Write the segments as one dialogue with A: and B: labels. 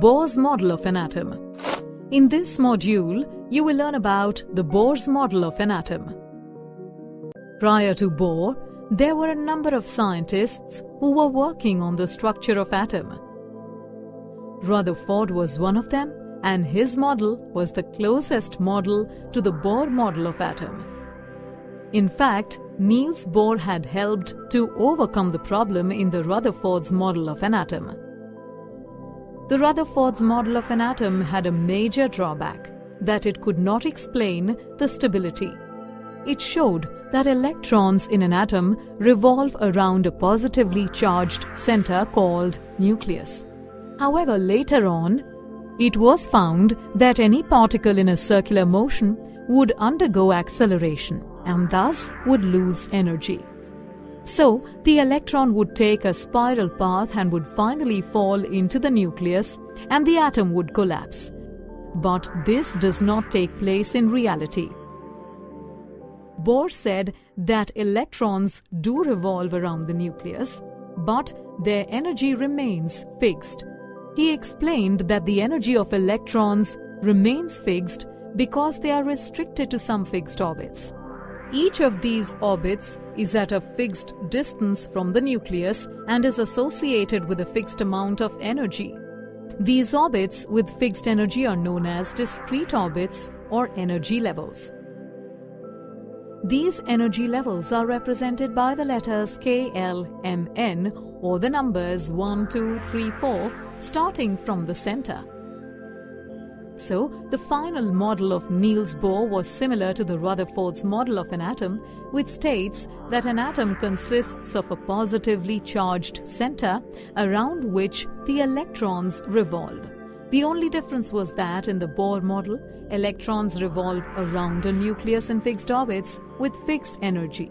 A: Bohr's model of an atom. In this module, you will learn about the Bohr's model of an atom. Prior to Bohr, there were a number of scientists who were working on the structure of atom. Rutherford was one of them, and his model was the closest model to the Bohr model of atom. In fact, Niels Bohr had helped to overcome the problem in the Rutherford's model of an atom. The Rutherford's model of an atom had a major drawback, that it could not explain the stability. It showed that electrons in an atom revolve around a positively charged center called nucleus. However, later on, it was found that any particle in a circular motion would undergo acceleration and thus would lose energy. So, the electron would take a spiral path and would finally fall into the nucleus, and the atom would collapse. But this does not take place in reality. Bohr said that electrons do revolve around the nucleus, but their energy remains fixed. He explained that the energy of electrons remains fixed because they are restricted to some fixed orbits. Each of these orbits is at a fixed distance from the nucleus and is associated with a fixed amount of energy. These orbits with fixed energy are known as discrete orbits or energy levels. These energy levels are represented by the letters K, L, M, N or the numbers 1, 2, 3, 4 starting from the center. So, the final model of Niels Bohr was similar to the Rutherford's model of an atom, which states that an atom consists of a positively charged center around which the electrons revolve. The only difference was that in the Bohr model, electrons revolve around a nucleus in fixed orbits with fixed energy.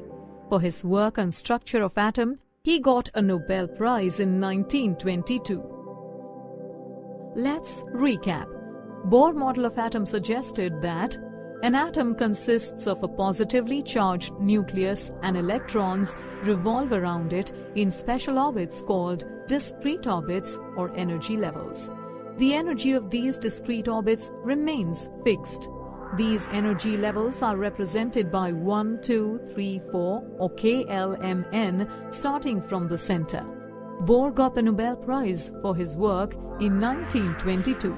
A: For his work on structure of atom, he got a Nobel Prize in 1922. Let's recap. Bohr model of atom suggested that an atom consists of a positively charged nucleus and electrons revolve around it in special orbits called discrete orbits or energy levels. The energy of these discrete orbits remains fixed. These energy levels are represented by 1, 2, 3, 4 or K, L, M, N starting from the center. Bohr got the Nobel Prize for his work in 1922.